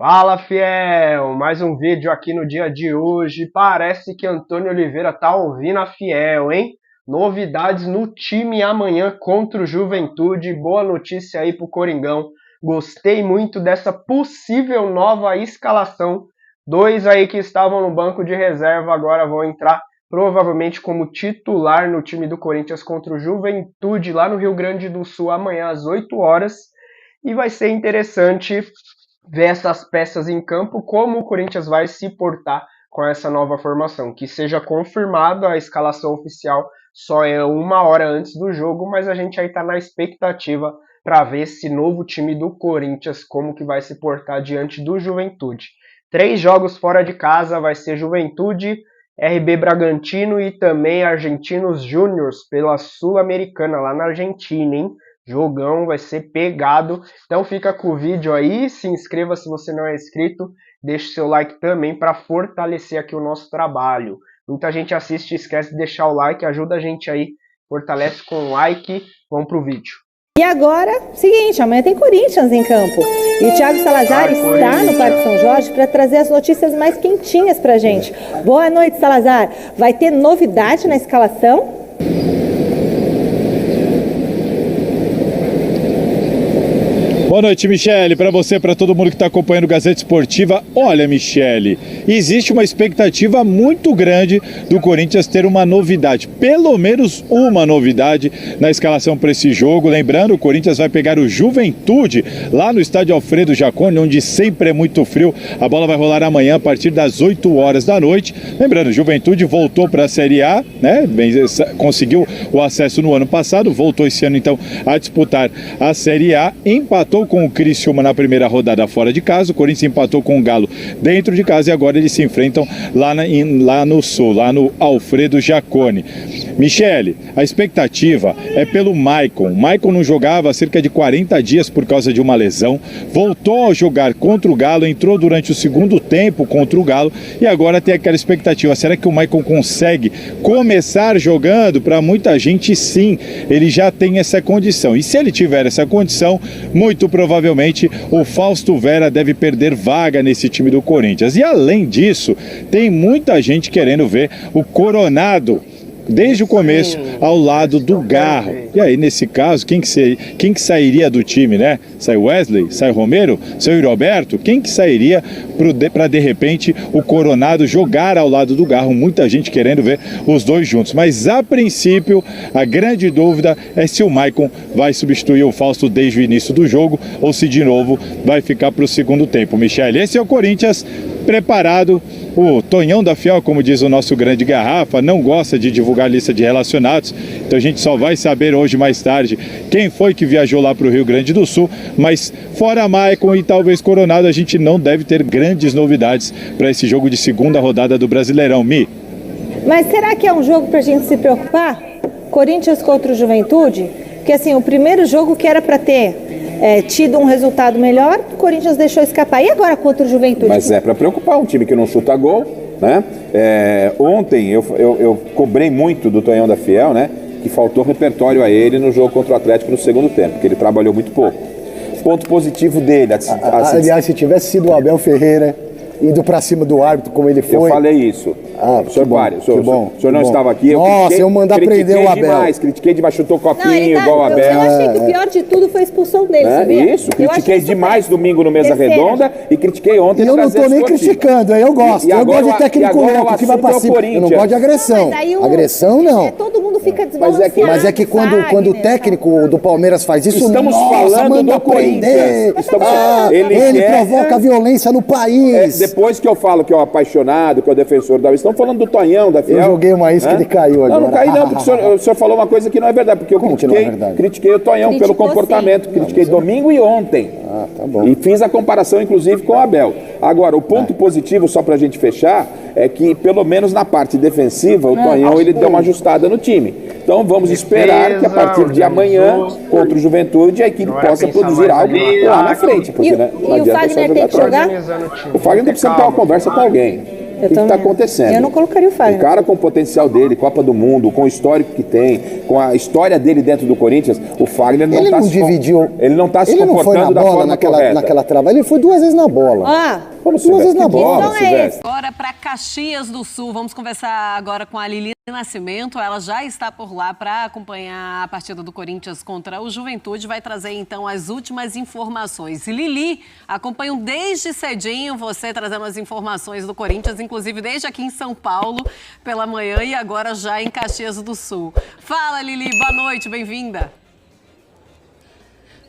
Fala, fiel! Mais um vídeo aqui no dia de hoje. Parece que Antônio Oliveira tá ouvindo a fiel, hein? Novidades no time amanhã contra o Juventude. Boa notícia aí pro Coringão. Gostei muito dessa possível nova escalação. Dois aí que estavam no banco de reserva agora vão entrar provavelmente como titular no time do Corinthians contra o Juventude lá no Rio Grande do Sul amanhã às 8 horas. E vai ser interessante ver essas peças em campo, como o Corinthians vai se portar com essa nova formação. Que seja confirmada a escalação oficial só é 1 hora antes do jogo, mas a gente aí está na expectativa para ver esse novo time do Corinthians, como que vai se portar diante do Juventude. 3 jogos fora de casa, vai ser Juventude, RB Bragantino e também Argentinos Júniors pela Sul-Americana, lá na Argentina, hein? Jogão, vai ser pegado. Então fica com o vídeo aí, se inscreva se você não é inscrito, deixe seu like também para fortalecer aqui o nosso trabalho. Muita gente assiste e esquece de deixar o like, ajuda a gente aí, fortalece com o like. Vamos pro vídeo. E agora, seguinte, amanhã tem Corinthians em campo. E o Thiago Salazar está no Parque São Jorge para trazer as notícias mais quentinhas pra gente. Boa noite, Salazar. Vai ter novidade na escalação? Boa noite, Michele, para você, para todo mundo que está acompanhando o Gazeta Esportiva. Olha, Michele, existe uma expectativa muito grande do Corinthians ter uma novidade, pelo menos uma novidade na escalação para esse jogo. Lembrando, o Corinthians vai pegar o Juventude lá no estádio Alfredo Jaconi, onde sempre é muito frio. A bola vai rolar amanhã a partir das 8 horas da noite. Lembrando, o Juventude voltou para a Série A, né? Conseguiu o acesso no ano passado, voltou esse ano então a disputar a Série A, empatou com o Criciúma na primeira rodada fora de casa, o Corinthians empatou com o Galo dentro de casa e agora eles se enfrentam lá no Sul, lá no Alfredo Jaconi. Michele, a expectativa é pelo Maicon. Maicon não jogava há cerca de 40 dias por causa de uma lesão, voltou a jogar contra o Galo, entrou durante o segundo tempo contra o Galo e agora tem aquela expectativa, será que o Maicon consegue começar jogando? Para muita gente sim, ele já tem essa condição e se ele tiver essa condição, muito provavelmente o Fausto Vera deve perder vaga nesse time do Corinthians. E além disso, tem muita gente querendo ver o Coronado desde o começo ao lado do Garro. E aí, nesse caso, quem que sairia do time, né? Sai Wesley? Sai Romero? Sai Roberto? Quem que sairia para, de repente, o Coronado jogar ao lado do Garro? Muita gente querendo ver os dois juntos. Mas, a princípio, a grande dúvida é se o Maicon vai substituir o Fausto desde o início do jogo ou se, de novo, vai ficar para o segundo tempo. Michele, esse é o Corinthians preparado. O Tonhão da Fiel, como diz o nosso grande Garrafa, não gosta de divulgar lista de relacionados, então a gente só vai saber hoje mais tarde quem foi que viajou lá para o Rio Grande do Sul, mas fora Maicon e talvez Coronado, a gente não deve ter grandes novidades para esse jogo de segunda rodada do Brasileirão. Mi? Mas será que é um jogo para a gente se preocupar? Corinthians contra o Juventude? Porque assim, o primeiro jogo que era para ter tido um resultado melhor, o Corinthians deixou escapar. E agora contra o Juventude? Mas é para preocupar, um time que não chuta gol, né? Ontem eu cobrei muito do Tonhão da Fiel, né? Que faltou repertório a ele no jogo contra o Atlético no segundo tempo, porque ele trabalhou muito pouco. Ponto positivo dele. Aliás, se tivesse sido o Abel Ferreira indo pra cima do árbitro como ele foi... Eu falei isso. Senhor Mário, o senhor não estava aqui. Nossa, eu mandar prender o Abel. Critiquei demais, chutou copinho igual o Abel. Eu achei que o pior de tudo foi a expulsão dele, sabia? Isso, critiquei demais domingo no Mesa Redonda e critiquei ontem no Gazeta Esportiva. E eu não tô nem criticando, eu gosto. Eu gosto de técnico lento que vai pra cima. Eu não gosto de agressão. Agressão não. Todo mundo fica desbalanceado. Mas é que quando o técnico do Palmeiras faz isso, estamos falando do prender. Ele provoca a violência no país. Depois que eu falo que é um apaixonado, que é o defensor da... Estamos falando do Tonhão da Fiel. Eu joguei uma isca e ele caiu agora. Não caí não, porque o senhor falou uma coisa que não é verdade, porque eu critiquei o Tonhão pelo comportamento, critiquei domingo e ontem. Tá bom. E fiz a comparação, inclusive, com o Abel. Agora, o ponto positivo, só pra gente fechar, é que, pelo menos na parte defensiva, o Tonhão ele deu uma ajustada no time. Então, vamos esperar que a partir de amanhã, contra o Juventude, a equipe possa produzir algo lá na frente. Porque, e o Fagner tem que jogar? O Fagner tem que sentar uma conversa com alguém. O que está acontecendo? Eu não colocaria o Fagner. O cara com o potencial dele, Copa do Mundo, com o histórico que tem, com a história dele dentro do Corinthians, o Fagner não está se comportando da forma correta. Naquela trava, ele foi 2 vezes na bola. Duas vezes na bola, Agora para Caxias do Sul, vamos conversar agora com a Lili Nascimento. Ela já está por lá para acompanhar a partida do Corinthians contra o Juventude. Vai trazer então as últimas informações. Lili, acompanho desde cedinho você trazendo as informações do Corinthians, inclusive desde aqui em São Paulo pela manhã e agora já em Caxias do Sul. Fala, Lili, boa noite, bem-vinda.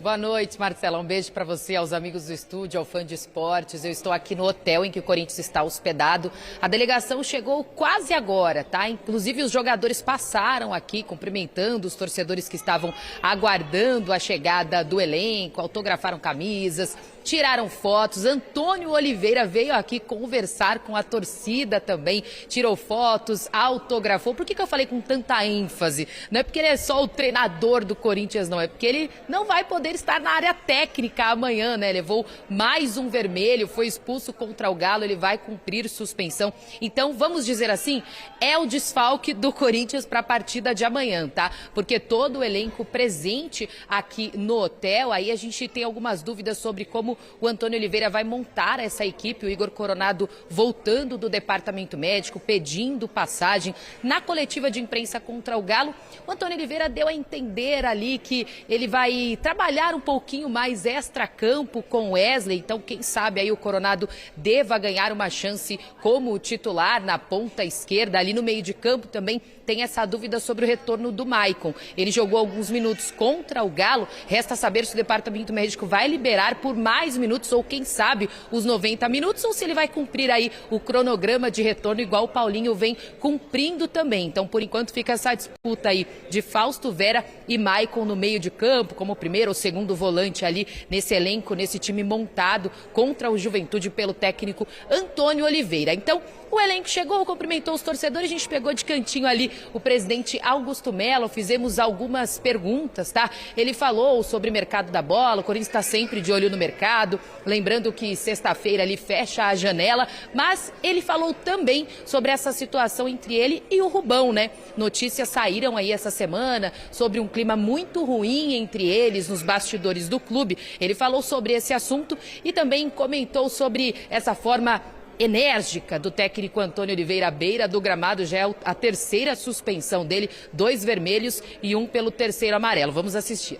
Boa noite, Marcela. Um beijo para você, aos amigos do estúdio, ao fã de esportes. Eu estou aqui no hotel em que o Corinthians está hospedado. A delegação chegou quase agora, tá? Inclusive, os jogadores passaram aqui cumprimentando os torcedores que estavam aguardando a chegada do elenco, autografaram camisas, tiraram fotos. Antônio Oliveira veio aqui conversar com a torcida também, tirou fotos, autografou. Por que eu falei com tanta ênfase? Não é porque ele é só o treinador do Corinthians, não. É porque ele não vai poder estar na área técnica amanhã, né? Levou mais um vermelho, foi expulso contra o Galo, ele vai cumprir suspensão. Então, vamos dizer assim, é o desfalque do Corinthians para a partida de amanhã, tá? Porque todo o elenco presente aqui no hotel, aí a gente tem algumas dúvidas sobre como o Antônio Oliveira vai montar essa equipe. O Igor Coronado voltando do departamento médico, pedindo passagem. Na coletiva de imprensa contra o Galo, o Antônio Oliveira deu a entender ali que ele vai trabalhar um pouquinho mais extra-campo com o Wesley, então quem sabe aí o Coronado deva ganhar uma chance como titular na ponta esquerda. Ali no meio de campo também tem essa dúvida sobre o retorno do Maicon. Ele jogou alguns minutos contra o Galo, resta saber se o departamento médico vai liberar por mais minutos ou quem sabe os 90 minutos ou se ele vai cumprir aí o cronograma de retorno igual o Paulinho vem cumprindo também. Então por enquanto fica essa disputa aí de Fausto Vera e Maicon no meio de campo como primeiro ou segundo volante ali nesse elenco, nesse time montado contra o Juventude pelo técnico Antônio Oliveira. Então o elenco chegou, cumprimentou os torcedores, a gente pegou de cantinho ali o presidente Augusto Melo, fizemos algumas perguntas, tá? Ele falou sobre o mercado da bola, o Corinthians está sempre de olho no mercado, lembrando que sexta-feira ali fecha a janela, mas ele falou também sobre essa situação entre ele e o Rubão, né? Notícias saíram aí essa semana sobre um clima muito ruim entre eles nos bastidores do clube. Ele falou sobre esse assunto e também comentou sobre essa forma enérgica do técnico Antônio Oliveira à beira do gramado. Já é a terceira suspensão dele, 2 vermelhos e 1 pelo terceiro amarelo. Vamos assistir.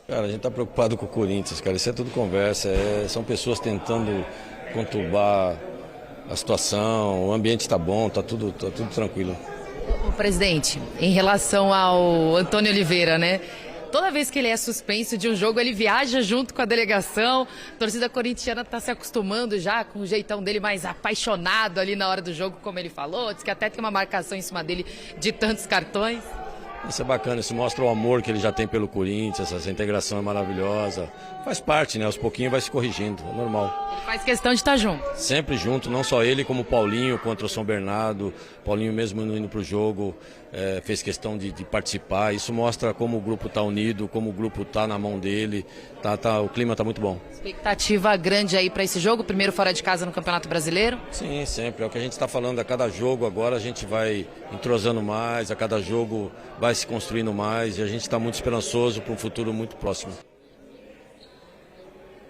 Cara, a gente tá preocupado com o Corinthians, cara. Isso é tudo conversa, são pessoas tentando conturbar a situação, o ambiente tá bom, tá tudo tranquilo. O presidente, em relação ao Antônio Oliveira, né? Toda vez que ele é suspenso de um jogo, ele viaja junto com a delegação. A torcida corintiana está se acostumando já com o jeitão dele mais apaixonado ali na hora do jogo, como ele falou. Diz que até tem uma marcação em cima dele de tantos cartões. Isso é bacana, isso mostra o amor que ele já tem pelo Corinthians, essa integração é maravilhosa. Faz parte, né? Aos pouquinhos vai se corrigindo, é normal. Ele faz questão de estar junto. Sempre junto, não só ele, como o Paulinho contra o São Bernardo. Paulinho mesmo indo para o jogo, fez questão de participar. Isso mostra como o grupo está unido, como o grupo está na mão dele. O clima está muito bom. Expectativa grande aí para esse jogo, primeiro fora de casa no Campeonato Brasileiro? Sim, sempre. É o que a gente está falando. A cada jogo agora a gente vai entrosando mais, a cada jogo vai se construindo mais e a gente está muito esperançoso para um futuro muito próximo.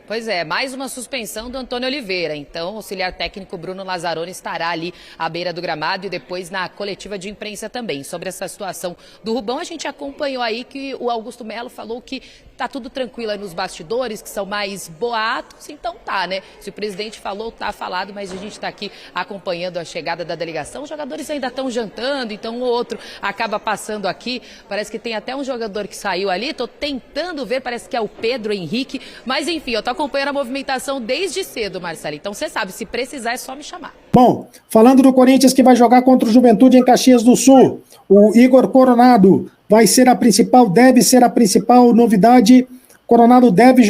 Pois é, mais uma suspensão do Antônio Oliveira. Então, o auxiliar técnico Bruno Lazzaroni estará ali à beira do gramado e depois na coletiva de imprensa também. Sobre essa situação do Rubão, a gente acompanhou aí que o Augusto Melo falou que tá tudo tranquilo aí nos bastidores, que são mais boatos, então tá, né? Se o presidente falou, tá falado, mas a gente tá aqui acompanhando a chegada da delegação. Os jogadores ainda estão jantando, então um ou outro acaba passando aqui. Parece que tem até um jogador que saiu ali, tô tentando ver, parece que é o Pedro Henrique, mas enfim, eu tô acompanhando a movimentação desde cedo, Marcelo. Então você sabe, se precisar é só me chamar. Bom, falando do Corinthians que vai jogar contra o Juventude em Caxias do Sul, o Igor Coronado vai ser a principal, deve ser a principal novidade. Coronado deve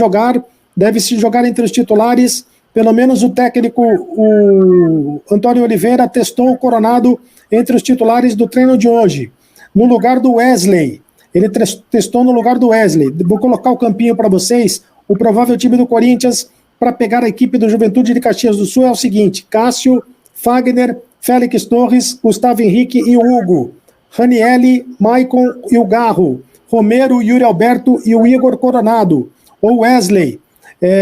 se jogar entre os titulares. Pelo menos o técnico, o Antônio Oliveira, testou o Coronado entre os titulares do treino de hoje. No lugar do Wesley. Ele testou no lugar do Wesley. Vou colocar o campinho para vocês. O provável time do Corinthians para pegar a equipe do Juventude de Caxias do Sul é o seguinte: Cássio, Fagner, Félix Torres, Gustavo Henrique e o Hugo, Ranielli, Maicon e o Garro, Romero, Yuri Alberto e o Igor Coronado, ou Wesley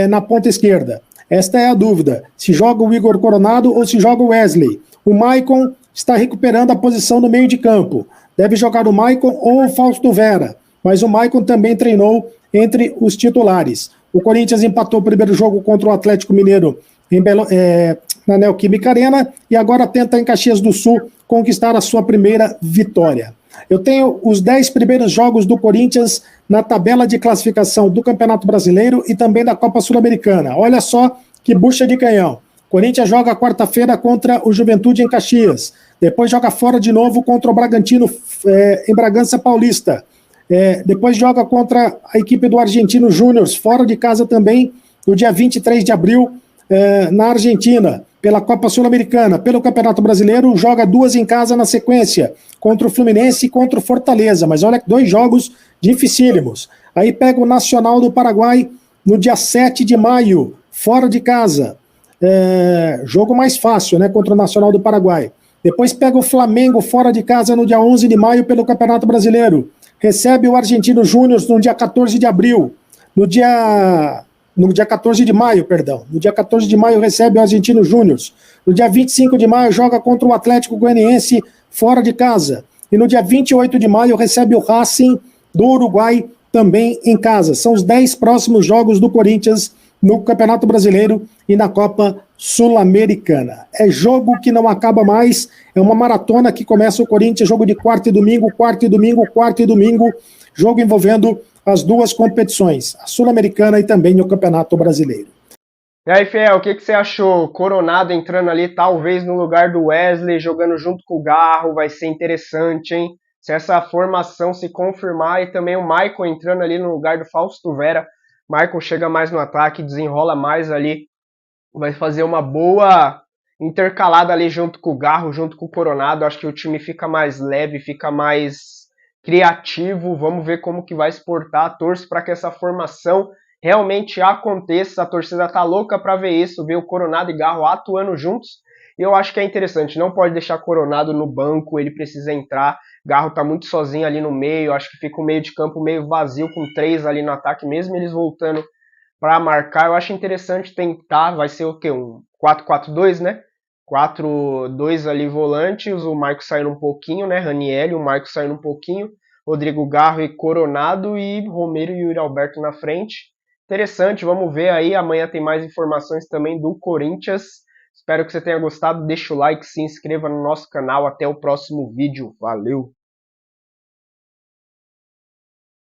na ponta esquerda. Esta é a dúvida, se joga o Igor Coronado ou se joga o Wesley. O Maicon está recuperando a posição no meio de campo. Deve jogar o Maicon ou o Fausto Vera, mas o Maicon também treinou entre os titulares. O Corinthians empatou o primeiro jogo contra o Atlético Mineiro na Neoquímica Arena e agora tenta em Caxias do Sul conquistar a sua primeira vitória. Eu tenho os 10 primeiros jogos do Corinthians na tabela de classificação do Campeonato Brasileiro e também da Copa Sul-Americana. Olha só que bucha de canhão. Corinthians joga quarta-feira contra o Juventude em Caxias. Depois joga fora de novo contra o Bragantino em Bragança Paulista. Depois joga contra a equipe do Argentino Júnior, fora de casa também, no dia 23 de abril, na Argentina, pela Copa Sul-Americana. Pelo Campeonato Brasileiro, joga 2 em casa na sequência, contra o Fluminense e contra o Fortaleza. Mas olha, 2 jogos dificílimos. Aí pega o Nacional do Paraguai no dia 7 de maio, fora de casa. Jogo mais fácil, né, contra o Nacional do Paraguai. Depois pega o Flamengo fora de casa no dia 11 de maio pelo Campeonato Brasileiro. Recebe o Argentino Júnior no dia 14 de abril. No dia 14 de maio, perdão. No dia 14 de maio recebe o Argentino Júnior. No dia 25 de maio joga contra o Atlético Goianiense fora de casa. E no dia 28 de maio recebe o Racing do Uruguai também em casa. São os 10 próximos jogos do Corinthians no Campeonato Brasileiro e na Copa Sul-Americana. É jogo que não acaba mais, é uma maratona que começa o Corinthians, jogo de quarta e domingo, jogo envolvendo as 2 competições, a Sul-Americana e também o Campeonato Brasileiro. E aí, Fiel, o que você achou? Coronado entrando ali, talvez no lugar do Wesley, jogando junto com o Garro, vai ser interessante, hein? Se essa formação se confirmar, e também o Maicon entrando ali no lugar do Fausto Vera, Maicon chega mais no ataque, desenrola mais ali, vai fazer uma boa intercalada ali junto com o Garro, junto com o Coronado. Acho que o time fica mais leve, fica mais criativo. Vamos ver como que vai exportar. Torço para que essa formação realmente aconteça. A torcida tá louca para ver isso, ver o Coronado e Garro atuando juntos. E eu acho que é interessante, não pode deixar Coronado no banco, ele precisa entrar. Garro tá muito sozinho ali no meio, acho que fica o meio de campo meio vazio com 3 ali no ataque, mesmo eles voltando para marcar. Eu acho interessante tentar, vai ser o quê? Um 4-4-2, né? 4-2 ali volantes, o Maicon saindo um pouquinho, né? Ranielli, o Maicon saindo um pouquinho, Rodrigo Garro e Coronado e Romero e Yuri Alberto na frente. Interessante, vamos ver aí, amanhã tem mais informações também do Corinthians. Espero que você tenha gostado, deixa o like, se inscreva no nosso canal, até o próximo vídeo, valeu!